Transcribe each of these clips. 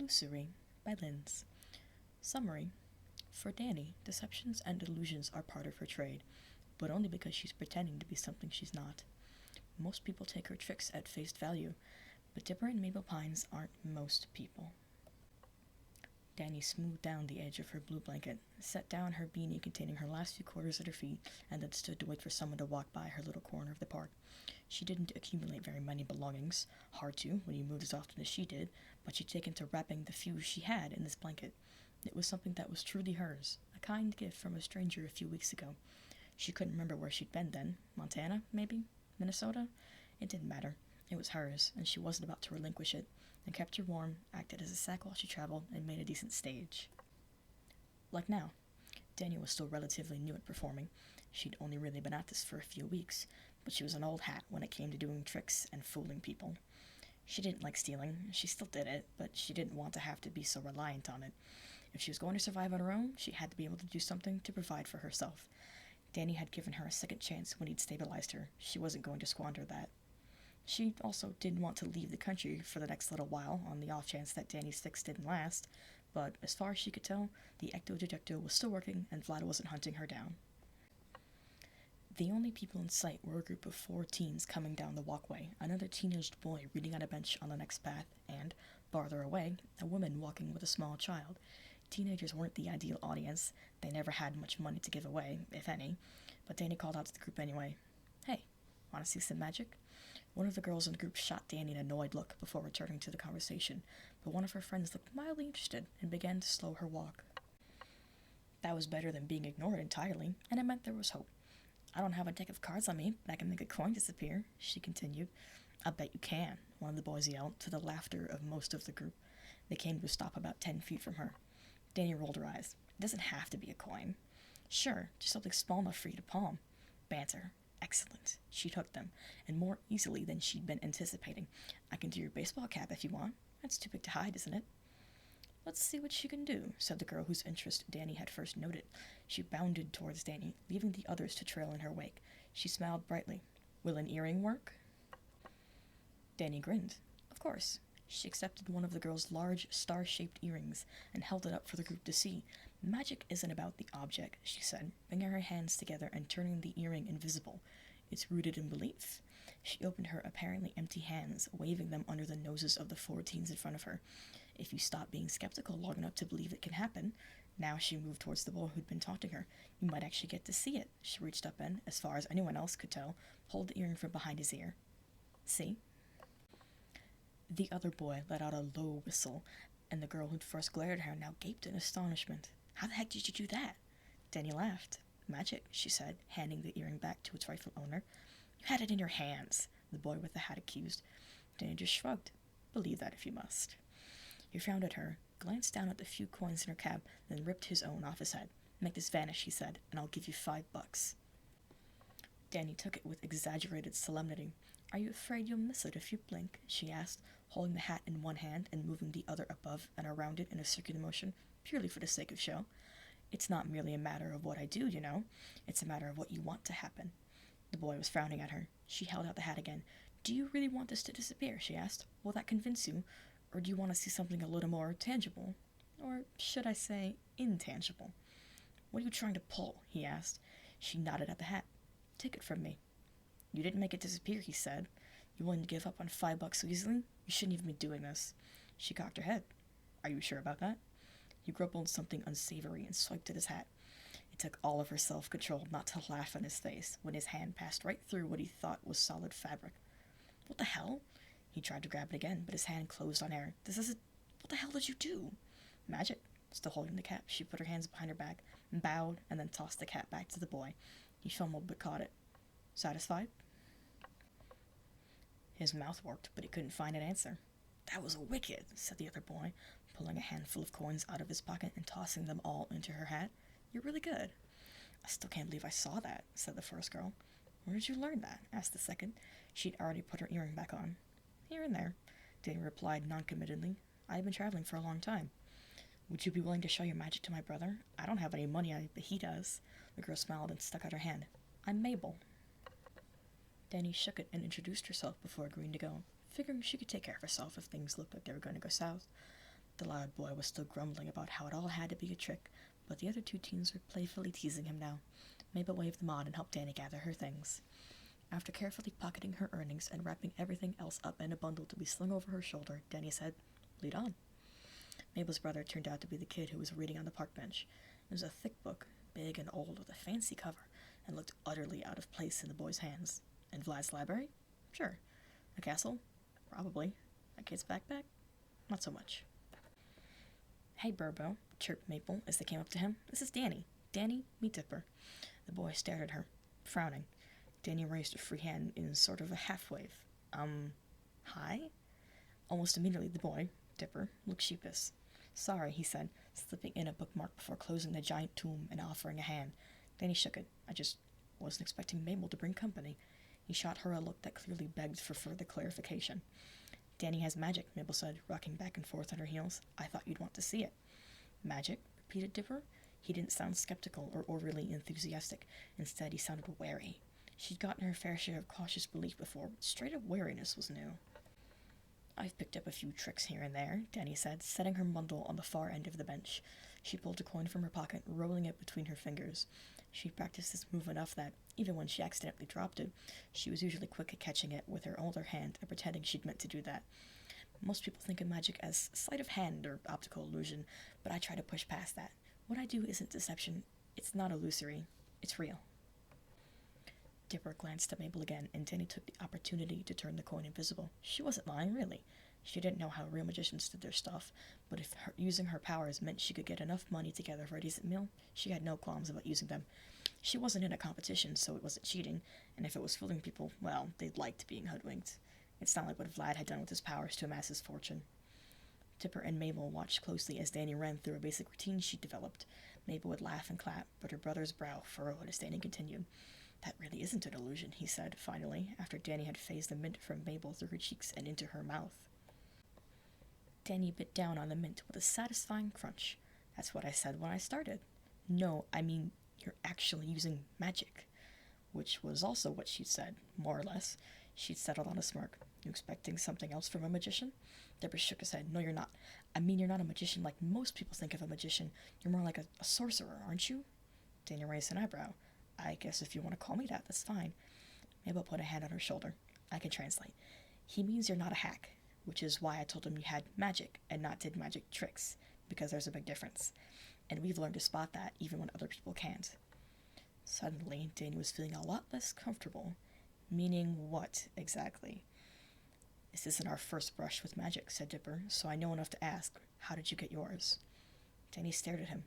Illusory by Lynse. Summary. For Danny, deceptions and illusions are part of her trade, but only because she's pretending to be something she's not. Most people take her tricks at face value, but Dipper and Mabel Pines aren't most people. Danny smoothed down the edge of her blue blanket, set down her beanie containing her last few quarters at her feet, and then stood to wait for someone to walk by her little corner of the park. She didn't accumulate very many belongings, hard to when you moved as often as she did, but she'd taken to wrapping the few she had in this blanket. It was something that was truly hers, a kind gift from a stranger a few weeks ago. She couldn't remember where she'd been then. Montana, maybe? Minnesota? It didn't matter. It was hers, and she wasn't about to relinquish it, and kept her warm, acted as a sack while she traveled, and made a decent stage. Like now. Danny was still relatively new at performing. She'd only really been at this for a few weeks, but she was an old hat when it came to doing tricks and fooling people. She didn't like stealing. She still did it, but she didn't want to have to be so reliant on it. If she was going to survive on her own, she had to be able to do something to provide for herself. Danny had given her a second chance when he'd stabilized her. She wasn't going to squander that. She also didn't want to leave the country for the next little while, on the off chance that Danny's fix didn't last, but as far as she could tell, the ecto-dejecto was still working and Vlad wasn't hunting her down. The only people in sight were a group of 4 teens coming down the walkway, another teenaged boy reading on a bench on the next path, and, farther away, a woman walking with a small child. Teenagers weren't the ideal audience. They never had much money to give away, if any, but Danny called out to the group anyway. "Hey, want to see some magic?" One of the girls in the group shot Danny an annoyed look before returning to the conversation, but one of her friends looked mildly interested and began to slow her walk. That was better than being ignored entirely, and it meant there was hope. "I don't have a deck of cards on me, but I can make a coin disappear," she continued. "I bet you can," one of the boys yelled, to the laughter of most of the group. They came to a stop about 10 feet from her. Danny rolled her eyes. "It doesn't have to be a coin." "Sure, just something small enough for you to palm." Banter. Excellent. She'd hooked them, and more easily than she'd been anticipating. "I can do your baseball cap if you want. That's too big to hide, isn't it?" "Let's see what she can do," said the girl whose interest Danny had first noted. She bounded towards Danny, leaving the others to trail in her wake. She smiled brightly. "Will an earring work?" Danny grinned. Of course. She accepted one of the girl's large, star-shaped earrings and held it up for the group to see. "Magic isn't about the object," she said, bringing her hands together and turning the earring invisible. "It's rooted in belief." She opened her apparently empty hands, waving them under the noses of the 4 teens in front of her. "If you stop being skeptical long enough to believe it can happen," now she moved towards the boy who'd been taunting her, "you might actually get to see it." She reached up and, as far as anyone else could tell, pulled the earring from behind his ear. "See?" The other boy let out a low whistle, and the girl who'd first glared at her now gaped in astonishment. "How the heck did you do that?" Danny laughed. "Magic," she said, handing the earring back to its rightful owner. "You had it in your hands," the boy with the hat accused. Danny just shrugged. "Believe that if you must." He frowned at her, glanced down at the few coins in her cap, then ripped his own off his head. "Make this vanish," he said, "and I'll give you $5. Danny took it with exaggerated solemnity. "Are you afraid you'll miss it if you blink?" she asked, holding the hat in one hand and moving the other above and around it in a circular motion, purely for the sake of show. "It's not merely a matter of what I do, you know. It's a matter of what you want to happen." The boy was frowning at her. She held out the hat again. "Do you really want this to disappear?" she asked. "Will that convince you? Or do you want to see something a little more tangible? Or should I say, intangible?" "What are you trying to pull?" he asked. She nodded at the hat. "Take it from me." "You didn't make it disappear," he said. "You willing to give up on $5 so easily? You shouldn't even be doing this." She cocked her head. "Are you sure about that?" He grumbled something unsavory and swiped at his hat. It took all of her self-control not to laugh in his face when his hand passed right through what he thought was solid fabric. "What the hell?" He tried to grab it again, but his hand closed on air. "This isn't... What the hell did you do?" "Magic." Still holding the cap, she put her hands behind her back, bowed, and then tossed the cap back to the boy. He fumbled but caught it. "Satisfied?" His mouth worked, but he couldn't find an answer. "That was wicked," said the other boy, pulling a handful of coins out of his pocket and tossing them all into her hat. "You're really good." "I still can't believe I saw that," said the first girl. "Where did you learn that?" asked the second. She'd already put her earring back on. "Here and there," Danny replied noncommittedly. "I've been traveling for a long time." "Would you be willing to show your magic to my brother? I don't have any money, but he does." The girl smiled and stuck out her hand. "I'm Mabel." Danny shook it and introduced herself before agreeing to go, figuring she could take care of herself if things looked like they were going to go south. The loud boy was still grumbling about how it all had to be a trick, but the other two teens were playfully teasing him now. Mabel waved them on and helped Danny gather her things. After carefully pocketing her earnings and wrapping everything else up in a bundle to be slung over her shoulder, Danny said, "Lead on." Mabel's brother turned out to be the kid who was reading on the park bench. It was a thick book, big and old, with a fancy cover, and looked utterly out of place in the boy's hands. In Vlad's library? Sure. A castle? Probably. A kid's backpack? Not so much. "Hey, Burbo," chirped Mabel as they came up to him. "This is Danny. Danny, meet Dipper." The boy stared at her, frowning. Danny raised a free hand in sort of a half-wave. Hi?" Almost immediately the boy, Dipper, looked sheepish. "Sorry," he said, slipping in a bookmark before closing the giant tome and offering a hand. Danny shook it. "I just wasn't expecting Mabel to bring company." He shot her a look that clearly begged for further clarification. "Danny has magic," Mabel said, rocking back and forth on her heels. "I thought you'd want to see it." "Magic?" repeated Dipper. He didn't sound skeptical or overly enthusiastic. Instead, he sounded wary. She'd gotten her fair share of cautious belief before, but straight-up wariness was new. "I've picked up a few tricks here and there," Danny said, setting her bundle on the far end of the bench. She pulled a coin from her pocket, rolling it between her fingers. She'd practiced this move enough that, even when she accidentally dropped it, she was usually quick at catching it with her other hand and pretending she'd meant to do that. Most people think of magic as sleight of hand or optical illusion, but I try to push past that. What I do isn't deception. It's not illusory. It's real. Dipper glanced at Mabel again, and Danny took the opportunity to turn the coin invisible. She wasn't lying, really. She didn't know how real magicians did their stuff, but if using her powers meant she could get enough money together for a decent meal, she had no qualms about using them. She wasn't in a competition, so it wasn't cheating, and if it was fooling people, well, they liked being hoodwinked. It's not like what Vlad had done with his powers to amass his fortune. Dipper and Mabel watched closely as Danny ran through a basic routine she'd developed. Mabel would laugh and clap, but her brother's brow furrowed as Danny continued. "That really isn't an illusion," he said, finally, after Danny had phased the mint from Mabel through her cheeks and into her mouth. Danny bit down on the mint with a satisfying crunch. "That's what I said when I started." "No, I mean, you're actually using magic." Which was also what she'd said, more or less. She'd settled on a smirk. "You expecting something else from a magician?" Deborah shook his head. "No, you're not. I mean, you're not a magician like most people think of a magician. You're more like a sorcerer, aren't you?" Danny raised an eyebrow. "I guess if you want to call me that, that's fine." Mabel put a hand on her shoulder. "I can translate. He means you're not a hack, which is why I told him you had magic and not did magic tricks, because there's a big difference. And we've learned to spot that even when other people can't." Suddenly, Danny was feeling a lot less comfortable. "Meaning what, exactly?" "This isn't our first brush with magic," said Dipper, "so I know enough to ask, how did you get yours?" Danny stared at him.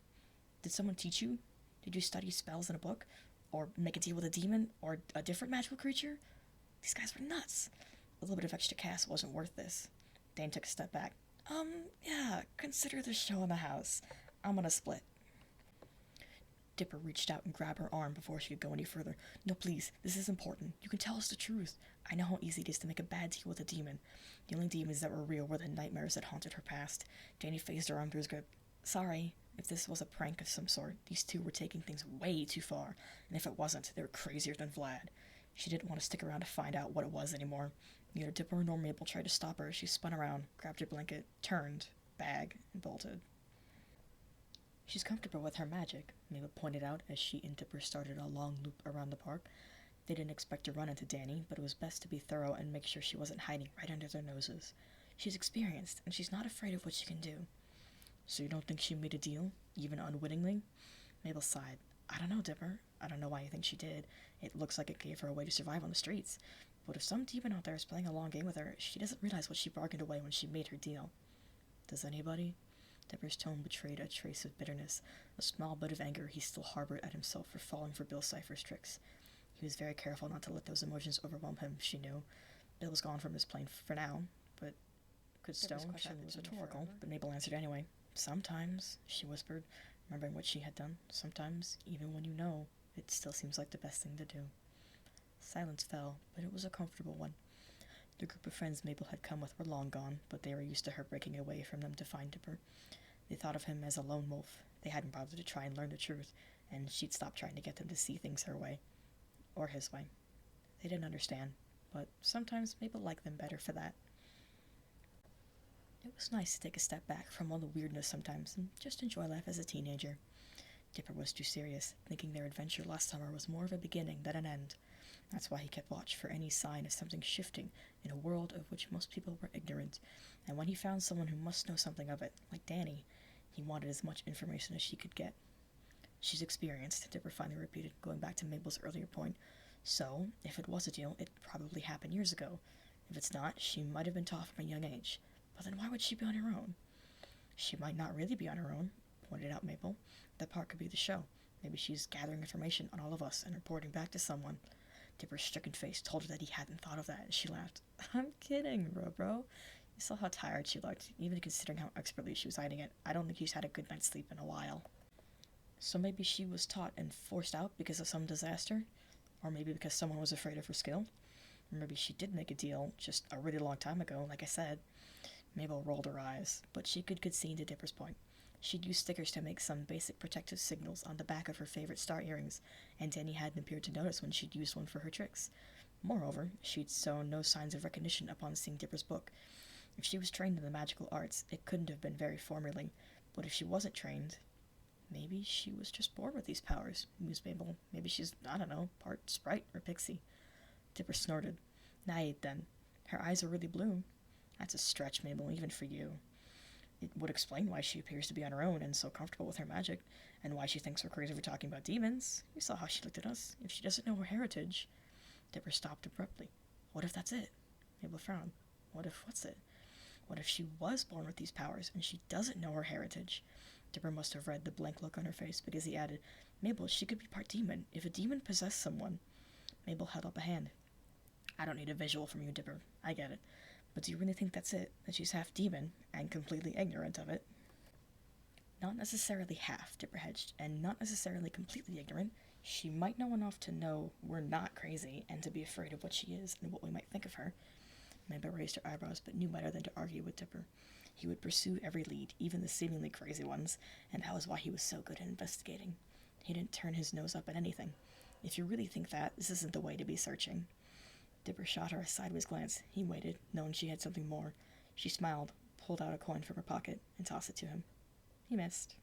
"Did someone teach you? Did you study spells in a book? Or make a deal with a demon? Or a different magical creature?" These guys were nuts. A little bit of extra cash wasn't worth this. Danny took a step back. Yeah, consider the show in the house. I'm gonna split." Dipper reached out and grabbed her arm before she could go any further. "No, please, this is important. You can tell us the truth. I know how easy it is to make a bad deal with a demon." The only demons that were real were the nightmares that haunted her past. Danny phased her arm through his grip. "Sorry, if this was a prank of some sort, these two were taking things way too far, and if it wasn't, they were crazier than Vlad." She didn't want to stick around to find out what it was anymore. Neither Dipper nor Mabel tried to stop her. She spun around, grabbed her blanket, turned, bag, and bolted. "She's comfortable with her magic," Mabel pointed out as she and Dipper started a long loop around the park. They didn't expect to run into Danny, but it was best to be thorough and make sure she wasn't hiding right under their noses. "She's experienced, and she's not afraid of what she can do." "So you don't think she made a deal, even unwittingly?" Mabel sighed. "I don't know, Dipper. I don't know why you think she did. It looks like it gave her a way to survive on the streets. But if some demon out there is playing a long game with her, she doesn't realize what she bargained away when she made her deal." "Does anybody?" Dipper's tone betrayed a trace of bitterness, a small bit of anger he still harbored at himself for falling for Bill Cipher's tricks. He was very careful not to let those emotions overwhelm him, she knew. Bill was gone from his plane for now, but could Stone question was rhetorical, but Mabel answered anyway. "Sometimes," she whispered, remembering what she had done. "Sometimes, even when you know, it still seems like the best thing to do." Silence fell, but it was a comfortable one. The group of friends Mabel had come with were long gone, but they were used to her breaking away from them to find Dipper. They thought of him as a lone wolf. They hadn't bothered to try and learn the truth, and she'd stopped trying to get them to see things her way. Or his way. They didn't understand, but sometimes Mabel liked them better for that. It was nice to take a step back from all the weirdness sometimes and just enjoy life as a teenager. Dipper was too serious, thinking their adventure last summer was more of a beginning than an end. That's why he kept watch for any sign of something shifting in a world of which most people were ignorant, and when he found someone who must know something of it, like Danny, he wanted as much information as she could get. She's experienced, Dipper finally repeated, going back to Mabel's earlier point. So, if it was a deal, it probably happened years ago. If it's not, she might have been taught from a young age. But then why would she be on her own? She might not really be on her own, pointed out Mabel. That part could be the show. Maybe she's gathering information on all of us and reporting back to someone. Dipper's stricken face told her that he hadn't thought of that, and she laughed. I'm kidding, bro. You saw how tired she looked, even considering how expertly she was hiding it. I don't think she's had a good night's sleep in a while. So maybe she was taught and forced out because of some disaster? Or maybe because someone was afraid of her skill? Or maybe she did make a deal just a really long time ago, like I said. Mabel rolled her eyes, but she could concede to Dipper's point. She'd used stickers to make some basic protective signals on the back of her favorite star earrings, and Danny hadn't appeared to notice when she'd used one for her tricks. Moreover, she'd shown no signs of recognition upon seeing Dipper's book. If she was trained in the magical arts, it couldn't have been very formally, but if she wasn't trained, maybe she was just born with these powers, mused Mabel. Maybe she's, I don't know, part sprite or pixie. Dipper snorted. Naive, then. Her eyes are really blue. That's a stretch, Mabel, even for you. It would explain why she appears to be on her own and so comfortable with her magic, and why she thinks we're crazy for talking about demons. You saw how she looked at us. If she doesn't know her heritage... Dipper stopped abruptly. What if that's it? Mabel frowned. What's it? What if she was born with these powers, and she doesn't know her heritage? Dipper must have read the blank look on her face, because he added, Mabel, she could be part demon. If a demon possessed someone... Mabel held up a hand. I don't need a visual from you, Dipper. I get it. But do you really think that's it? That she's half demon, and completely ignorant of it? Not necessarily half, Dipper hedged, and not necessarily completely ignorant. She might know enough to know we're not crazy, and to be afraid of what she is and what we might think of her. Mabel raised her eyebrows, but knew better than to argue with Dipper. He would pursue every lead, even the seemingly crazy ones, and that was why he was so good at investigating. He didn't turn his nose up at anything. If you really think that, this isn't the way to be searching. Dipper shot her a sideways glance. He waited, knowing she had something more. She smiled, pulled out a coin from her pocket, and tossed it to him. He missed.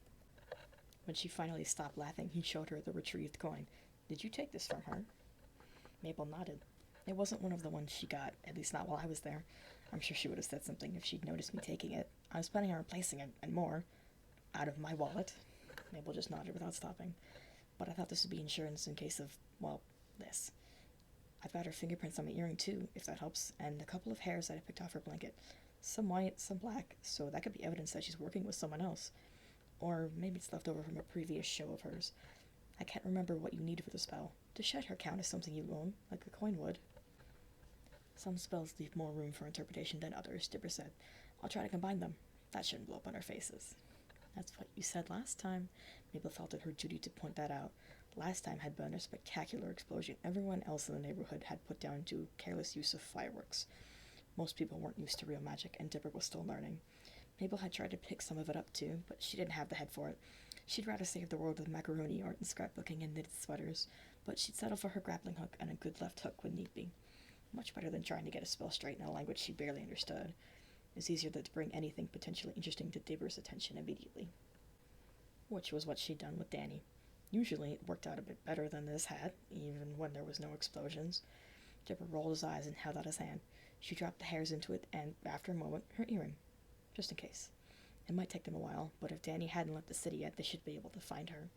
When she finally stopped laughing, he showed her the retrieved coin. Did you take this from her? Mabel nodded. It wasn't one of the ones she got, at least not while I was there. I'm sure she would have said something if she'd noticed me taking it. I was planning on replacing it, and more. Out of my wallet. Mabel just nodded without stopping. But I thought this would be insurance in case of, well, this. I've got her fingerprints on my earring too, if that helps, and a couple of hairs that I picked off her blanket. Some white, some black, so that could be evidence that she's working with someone else. Or maybe it's left over from a previous show of hers. I can't remember what you need for the spell. Does shed her count as something you own, like a coin would? Some spells leave more room for interpretation than others, Dipper said. I'll try to combine them. That shouldn't blow up on our faces. That's what you said last time. Mabel felt it her duty to point that out. Last time had been a spectacular explosion everyone else in the neighborhood had put down to careless use of fireworks. Most people weren't used to real magic, and Dipper was still learning. Mabel had tried to pick some of it up too, but she didn't have the head for it. She'd rather save the world with macaroni art and scrapbooking and knitted sweaters, but she'd settle for her grappling hook and a good left hook when need be. Much better than trying to get a spell straight in a language she barely understood. It was easier to bring anything potentially interesting to Dipper's attention immediately. Which was what she'd done with Danny. Usually it worked out a bit better than this had, even when there was no explosions. Dipper rolled his eyes and held out his hand. She dropped the hairs into it, and, after a moment, her earring. Just in case. It might take them a while, but if Danny hadn't left the city yet, they should be able to find her.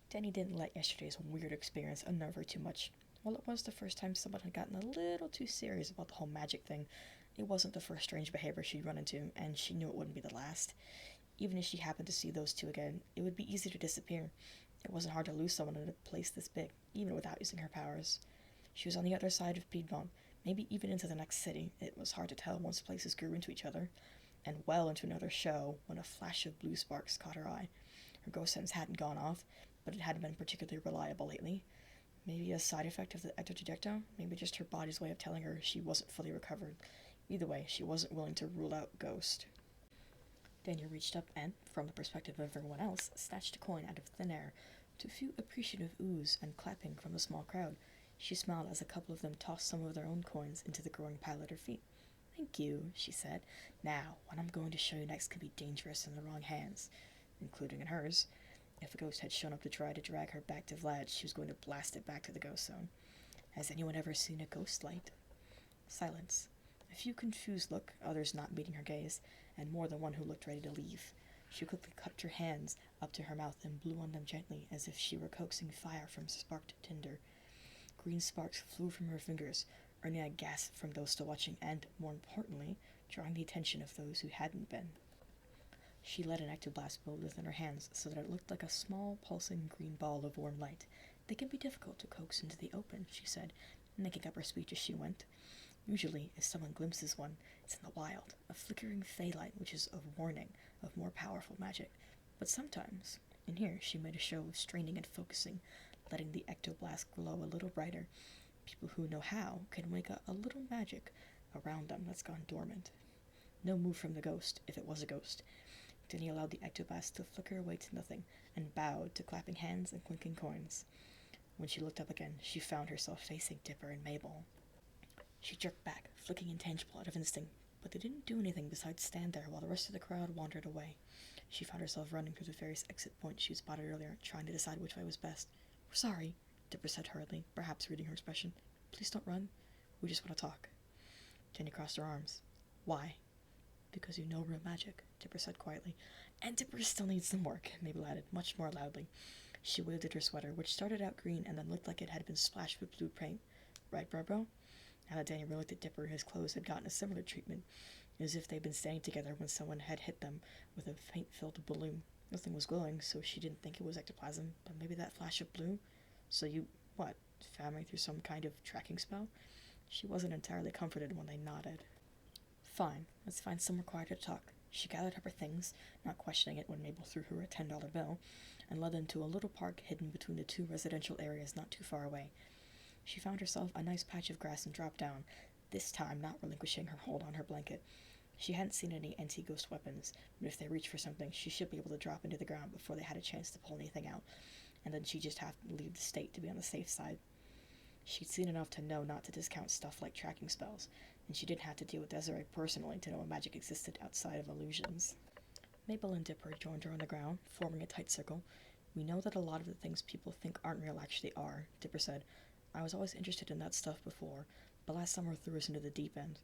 Danny didn't let yesterday's weird experience unnerve her too much. While it was the first time someone had gotten a little too serious about the whole magic thing, it wasn't the first strange behavior she'd run into, and she knew it wouldn't be the last. Even if she happened to see those two again, it would be easy to disappear. It wasn't hard to lose someone in a place this big, even without using her powers. She was on the other side of Piedmont, maybe even into the next city. It was hard to tell once places grew into each other, and well into another show when a flash of blue sparks caught her eye. Her ghost sense hadn't gone off, but it hadn't been particularly reliable lately. Maybe a side effect of the ectodejecto, maybe just her body's way of telling her she wasn't fully recovered. Either way, she wasn't willing to rule out ghost. Daniel reached up and, from the perspective of everyone else, snatched a coin out of thin air, to a few appreciative oohs and clapping from the small crowd. She smiled as a couple of them tossed some of their own coins into the growing pile at her feet. Thank you, she said. Now, what I'm going to show you next could be dangerous in the wrong hands, including in hers. If a ghost had shown up to try to drag her back to Vlad, she was going to blast it back to the ghost zone. Has anyone ever seen a ghost light? Silence. A few confused look, others not meeting her gaze, and more than one who looked ready to leave. She quickly cupped her hands up to her mouth and blew on them gently, as if she were coaxing fire from sparked tinder. Green sparks flew from her fingers, earning a gasp from those still watching and, more importantly, drawing the attention of those who hadn't been. She let an ectoblast build within her hands so that it looked like a small, pulsing green ball of warm light. They can be difficult to coax into the open, she said, making up her speech as she went. Usually, if someone glimpses one, it's in the wild, a flickering fey light which is a warning of more powerful magic. But sometimes, and here she made a show of straining and focusing, letting the ectoblast glow a little brighter, people who know how can wake up a little magic around them that's gone dormant. No move from the ghost, if it was a ghost. Denny allowed the ectoblast to flicker away to nothing, and bowed to clapping hands and clinking coins. When she looked up again, she found herself facing Dipper and Mabel. She jerked back, flicking intangible out of instinct, but they didn't do anything besides stand there while the rest of the crowd wandered away. She found herself running through the various exit points she spotted earlier, trying to decide which way was best. "We're sorry," Dipper said hurriedly, perhaps reading her expression. "Please don't run. We just want to talk." Jenny crossed her arms. "Why?" "Because you know real magic," Dipper said quietly. "And Dipper still needs some work," Mabel added, much more loudly. She waved at her sweater, which started out green and then looked like it had been splashed with blue paint. "Right, Barbro?" Now that Danny looked at Dipper, his clothes had gotten a similar treatment, as if they'd been standing together when someone had hit them with a paint-filled balloon. Nothing was glowing, so she didn't think it was ectoplasm, but maybe that flash of blue? "So you, what, found me through some kind of tracking spell?" She wasn't entirely comforted when they nodded. "Fine, let's find somewhere quieter to talk." She gathered up her things, not questioning it when Mabel threw her a $10 bill, and led them to a little park hidden between the two residential areas not too far away. She found herself a nice patch of grass and dropped down, this time not relinquishing her hold on her blanket. She hadn't seen any anti-ghost weapons, but if they reached for something, she should be able to drop into the ground before they had a chance to pull anything out, and then she'd just have to leave the state to be on the safe side. She'd seen enough to know not to discount stuff like tracking spells, and she didn't have to deal with Desiree personally to know magic existed outside of illusions. Mabel and Dipper joined her on the ground, forming a tight circle. "We know that a lot of the things people think aren't real actually are," Dipper said. "I was always interested in that stuff before, but last summer threw us into the deep end.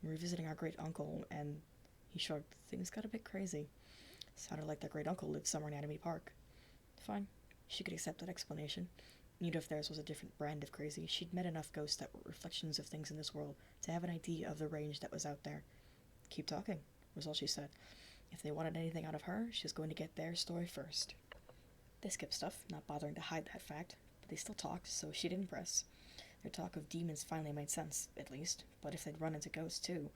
We were visiting our great-uncle, and..." He shrugged. "Things got a bit crazy." Sounded like their great-uncle lived somewhere in Anatomy Park. Fine. She could accept that explanation. Even if theirs was a different brand of crazy, she'd met enough ghosts that were reflections of things in this world to have an idea of the range that was out there. "Keep talking," was all she said. If they wanted anything out of her, she was going to get their story first. They skipped stuff, not bothering to hide that fact, but they still talked, so she didn't press. Their talk of demons finally made sense, at least, but if they'd run into ghosts too,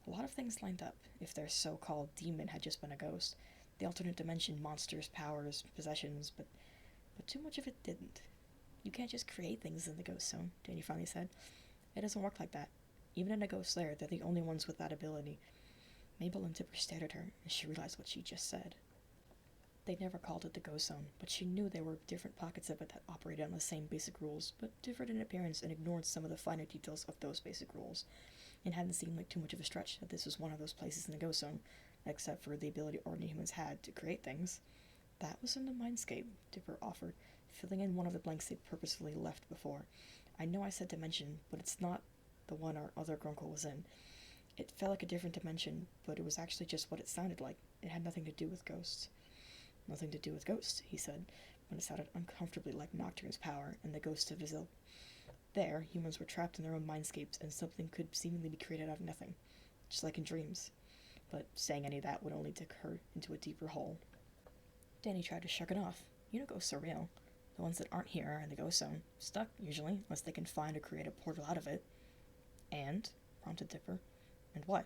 a lot of things lined up. If their so-called demon had just been a ghost, the alternate dimension monsters, powers, possessions, but too much of it didn't. "You can't just create things in the ghost zone," Danny finally said. "It doesn't work like that. Even in a ghost lair, they're the only ones with that ability." Mabel and Dipper stared at her, and she realized what she just said. They'd never called it the ghost zone, but she knew there were different pockets of it that operated on the same basic rules, but differed in appearance and ignored some of the finer details of those basic rules. It hadn't seemed like too much of a stretch that this was one of those places in the ghost zone, except for the ability ordinary humans had to create things. "That was in the mindscape," Dipper offered, filling in one of the blanks they'd purposefully left before. "I know I said dimension, but it's not the one our other grunkle was in. It felt like a different dimension, but it was actually just what it sounded like. It had nothing to do with ghosts." "Nothing to do with ghosts," he said, when it sounded uncomfortably like Nocturne's power and the ghost of his ilk. There, humans were trapped in their own mindscapes, and something could seemingly be created out of nothing, just like in dreams. But saying any of that would only dig her into a deeper hole. Danny tried to shrug it off. "You know ghosts are real. The ones that aren't here are in the ghost zone. Stuck, usually, unless they can find or create a portal out of it." "And?" prompted Dipper. "And what?"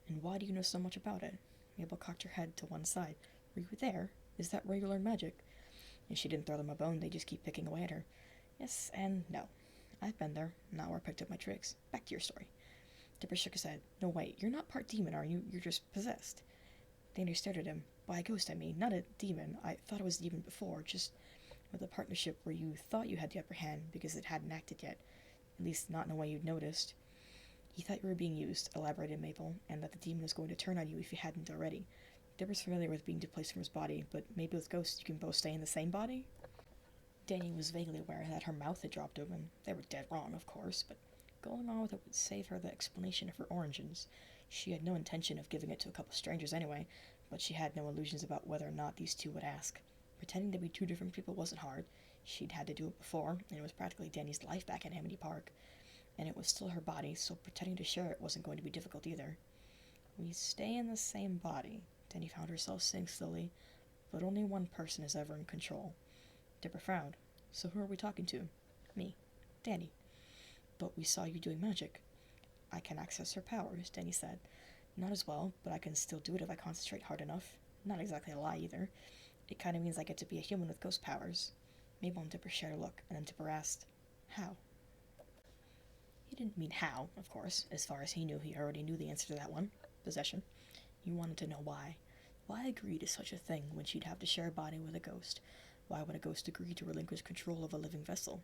"And why do you know so much about it?" Mabel cocked her head to one side. "Were you there? Is that regular magic?" And she didn't throw them a bone, they just keep picking away at her. "Yes and no. I've been there, not where I picked up my tricks. Back to your story." Dipper shook his head. "No, wait, you're not part demon, are you? You're just possessed." Danny stared at him. "By a ghost, I mean, not a demon. I thought it was a demon before, just with a partnership where you thought you had the upper hand because it hadn't acted yet. At least not in a way you'd noticed." He thought you were being used, elaborated Mabel, and that the demon was going to turn on you if you hadn't already. Dipper's familiar with being displaced from his body, but maybe with ghosts you can both stay in the same body? Danny was vaguely aware that her mouth had dropped open. They were dead wrong, of course, but going on with it would save her the explanation of her origins. She had no intention of giving it to a couple strangers anyway, but she had no illusions about whether or not these two would ask. Pretending to be two different people wasn't hard. She'd had to do it before, and it was practically Danny's life back in Amity Park. And it was still her body, so pretending to share it wasn't going to be difficult either. We stay in the same body, Danny found herself saying slowly, but only one person is ever in control. Dipper frowned. So who are we talking to? Me. Danny. But we saw you doing magic. I can access her powers, Danny said. Not as well, but I can still do it if I concentrate hard enough. Not exactly a lie, either. It kind of means I get to be a human with ghost powers. Mabel and Dipper shared a look, and then Dipper asked, How? He didn't mean how, of course. As far as he knew, he already knew the answer to that one. Possession. He wanted to know why. Why agree to such a thing when she'd have to share a body with a ghost? Why would a ghost agree to relinquish control of a living vessel?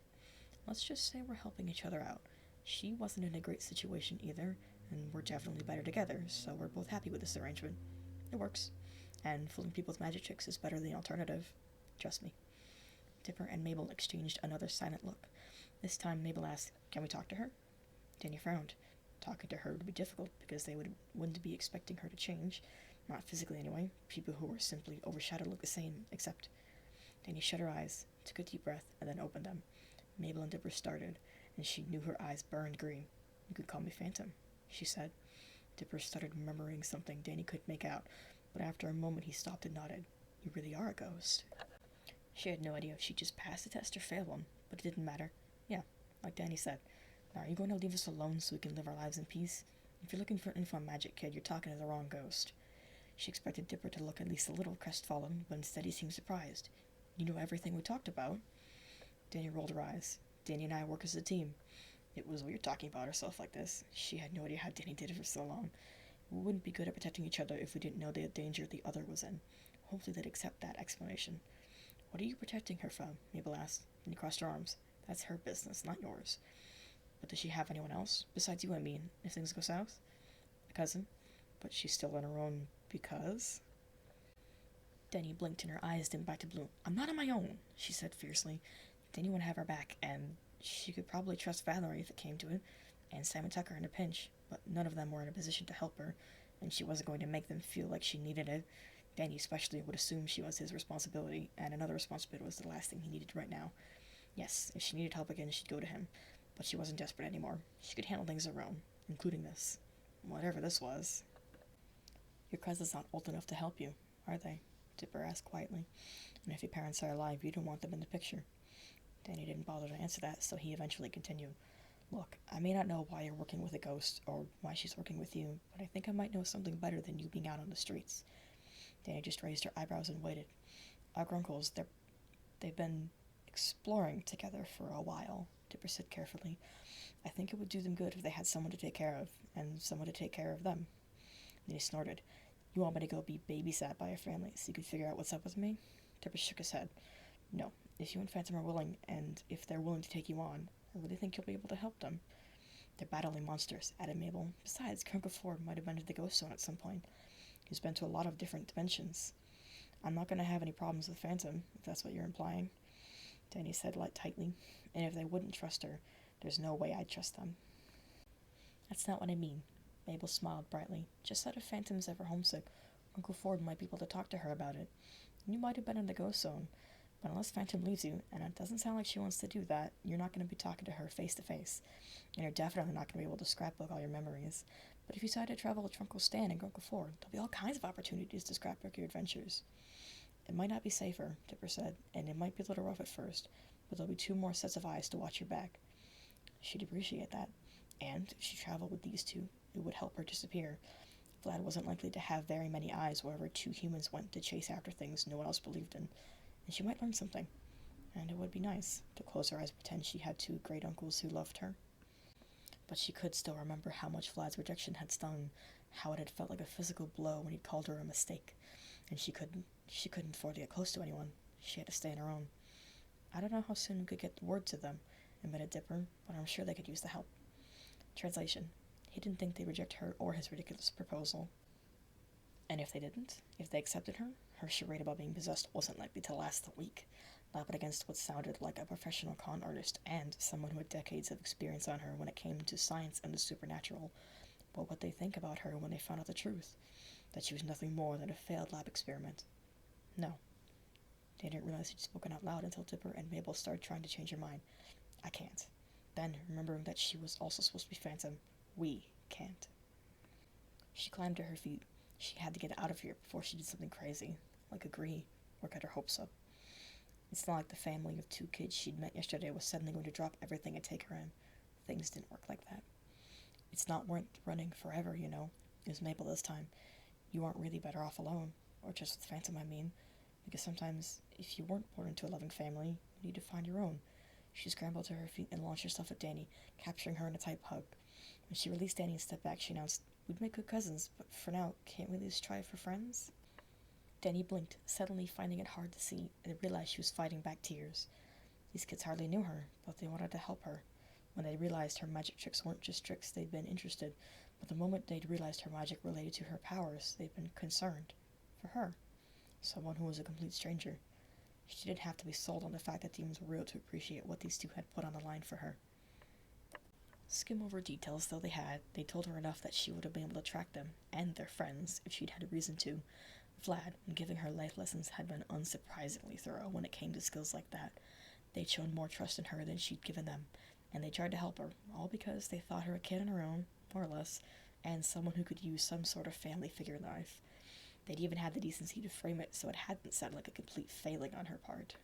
Let's just say we're helping each other out. She wasn't in a great situation either, and we're definitely better together, so we're both happy with this arrangement. It works. And fooling people with magic tricks is better than the alternative. Trust me. Dipper and Mabel exchanged another silent look. This time Mabel asked, Can we talk to her? Danny frowned. Talking to her would be difficult because they wouldn't be expecting her to change. Not physically anyway. People who were simply overshadowed look the same, except... Danny shut her eyes, took a deep breath, and then opened them. Mabel and Dipper started, and she knew her eyes burned green. You could call me Phantom, she said. Dipper started murmuring something Danny couldn't make out, but after a moment he stopped and nodded. You really are a ghost. She had no idea if she'd just passed the test or failed one, but it didn't matter. Yeah, like Danny said. Now, are you going to leave us alone so we can live our lives in peace? If you're looking for info on Magic Kid, you're talking to the wrong ghost. She expected Dipper to look at least a little crestfallen, but instead he seemed surprised. You know everything we talked about? Danny rolled her eyes. Danny and I work as a team. It was weird talking about herself like this. She had no idea how Danny did it for so long. We wouldn't be good at protecting each other if we didn't know the danger the other was in. Hopefully they'd accept that explanation. What are you protecting her from? Mabel asked. Danny crossed her arms. That's her business, not yours. But does she have anyone else? Besides you, I mean, if things go south? A cousin? But she's still on her own because... Danny blinked and her eyes dimmed back to blue. I'm not on my own, she said fiercely. Danny would have her back, and she could probably trust Valerie if it came to it, and Simon Tucker in a pinch, but none of them were in a position to help her, and she wasn't going to make them feel like she needed it. Danny especially would assume she was his responsibility, and another responsibility was the last thing he needed right now. Yes, if she needed help again, she'd go to him, but she wasn't desperate anymore. She could handle things her own, including this. Whatever this was. Your cousins aren't old enough to help you, are they? Dipper asked quietly. And if your parents are alive, you don't want them in the picture. Danny didn't bother to answer that, so he eventually continued. Look, I may not know why you're working with a ghost, or why she's working with you, but I think I might know something better than you being out on the streets. Danny just raised her eyebrows and waited. Our uncles, they've been exploring together for a while, Dipper said carefully. I think it would do them good if they had someone to take care of, and someone to take care of them. Then he snorted. You want me to go be babysat by your family so you can figure out what's up with me? Dipper shook his head. No, if you and Phantom are willing, and if they're willing to take you on, I really think you'll be able to help them. They're battling monsters, added Mabel. Besides, Colonel Ford might have been to the ghost zone at some point. He's been to a lot of different dimensions. I'm not going to have any problems with Phantom, if that's what you're implying, Danny said tightly. And if they wouldn't trust her, there's no way I'd trust them. That's not what I mean. Mabel smiled brightly. Just that if Phantom's ever homesick, Uncle Ford might be able to talk to her about it. You might have been in the ghost zone, but unless Phantom leaves you, and it doesn't sound like she wants to do that, you're not going to be talking to her face to face, and you're definitely not going to be able to scrapbook all your memories. But if you decide to travel with Uncle Stan and Uncle Ford, there'll be all kinds of opportunities to scrapbook your adventures. It might not be safer, Dipper said, and it might be a little rough at first, but there'll be 2 more sets of eyes to watch your back. She'd appreciate that, and if she traveled with these 2, it would help her disappear. Vlad wasn't likely to have very many eyes wherever 2 humans went to chase after things no one else believed in, and she might learn something. And it would be nice to close her eyes and pretend she had 2 great uncles who loved her. But she could still remember how much Vlad's rejection had stung, how it had felt like a physical blow when he'd called her a mistake, and she couldn't afford to get close to anyone. She had to stay on her own. I don't know how soon we could get word to them, admitted Dipper, but I'm sure they could use the help. Translation. He didn't think they'd reject her or his ridiculous proposal. And if they didn't, if they accepted her, her charade about being possessed wasn't likely to last a week, not but against what sounded like a professional con artist and someone who had decades of experience on her when it came to science and the supernatural. What would they think about her when they found out the truth? That she was nothing more than a failed lab experiment? No. They didn't realize she'd spoken out loud until Dipper and Mabel started trying to change her mind. I can't. Then, remembering that she was also supposed to be Phantom, we can't. She climbed to her feet. She had to get out of here before she did something crazy, like agree or get her hopes up. It's not like the family of 2 kids she'd met yesterday was suddenly going to drop everything and take her in. Things didn't work like that. It's not worth running forever, you know. It was Mabel this time. You aren't really better off alone, or just with Phantom, I mean. Because sometimes, if you weren't born into a loving family, you need to find your own. She scrambled to her feet and launched herself at Danny, capturing her in a tight hug. When she released Danny and stepped back, she announced, "We'd make good cousins, but for now, can't we at least try for friends?" Danny blinked, suddenly finding it hard to see, and realized she was fighting back tears. These kids hardly knew her, but they wanted to help her. When they realized her magic tricks weren't just tricks, they'd been interested, but the moment they'd realized her magic related to her powers, they'd been concerned. For her. Someone who was a complete stranger. She didn't have to be sold on the fact that demons were real to appreciate what these 2 had put on the line for her. Skim over details though they told her enough that she would have been able to track them, and their friends, if she'd had a reason to. Vlad, in giving her life lessons, had been unsurprisingly thorough when it came to skills like that. They'd shown more trust in her than she'd given them, and they tried to help her, all because they thought her a kid on her own, more or less, and someone who could use some sort of family figure in life. They'd even had the decency to frame it so it hadn't sounded like a complete failing on her part.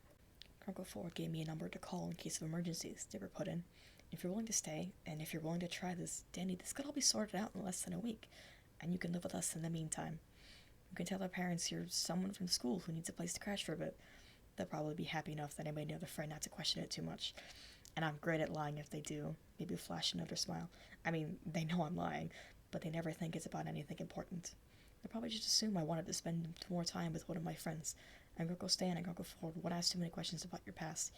Grunkle Ford gave me a number to call in case of emergencies, Dipper put in. If you're willing to stay, and if you're willing to try this, Danny, this could all be sorted out in less than a week, and you can live with us in the meantime. You can tell our parents you're someone from school who needs a place to crash for a bit. They'll probably be happy enough that I made another friend not to question it too much. And I'm great at lying if they do. Maybe flash another smile. I mean, they know I'm lying, but they never think it's about anything important. They'll probably just assume I wanted to spend more time with one of my friends. And Grunkle Stan and Grunkle Ford won't ask too many questions about your past.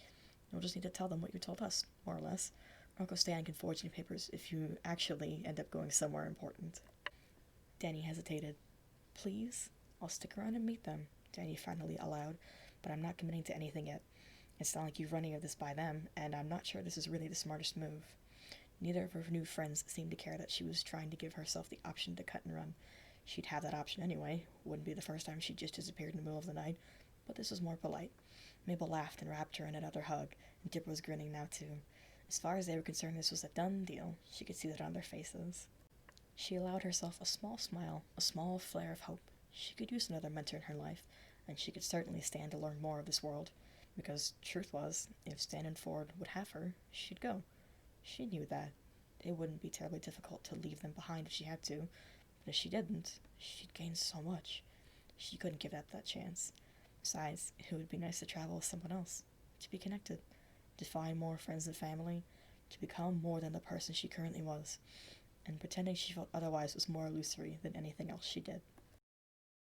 You'll just need to tell them what you told us, more or less. Grunkle Stan can forge any papers if you actually end up going somewhere important. Danny hesitated. Please? I'll stick around and meet them, Danny finally allowed, but I'm not committing to anything yet. It's not like you're running this by them, and I'm not sure this is really the smartest move. Neither of her new friends seemed to care that she was trying to give herself the option to cut and run. She'd have that option anyway. Wouldn't be the first time she just disappeared in the middle of the night, but this was more polite. Mabel laughed and wrapped her in another hug, and Dipper was grinning now too. As far as they were concerned, this was a done deal. She could see that on their faces. She allowed herself a small smile, a small flare of hope. She could use another mentor in her life, and she could certainly stand to learn more of this world, because truth was, if Stan and Ford would have her, she'd go. She knew that. It wouldn't be terribly difficult to leave them behind if she had to, but if she didn't, she'd gain so much. She couldn't give that chance. Besides, it would be nice to travel with someone else, to be connected, to find more friends and family, to become more than the person she currently was, and pretending she felt otherwise was more illusory than anything else she did.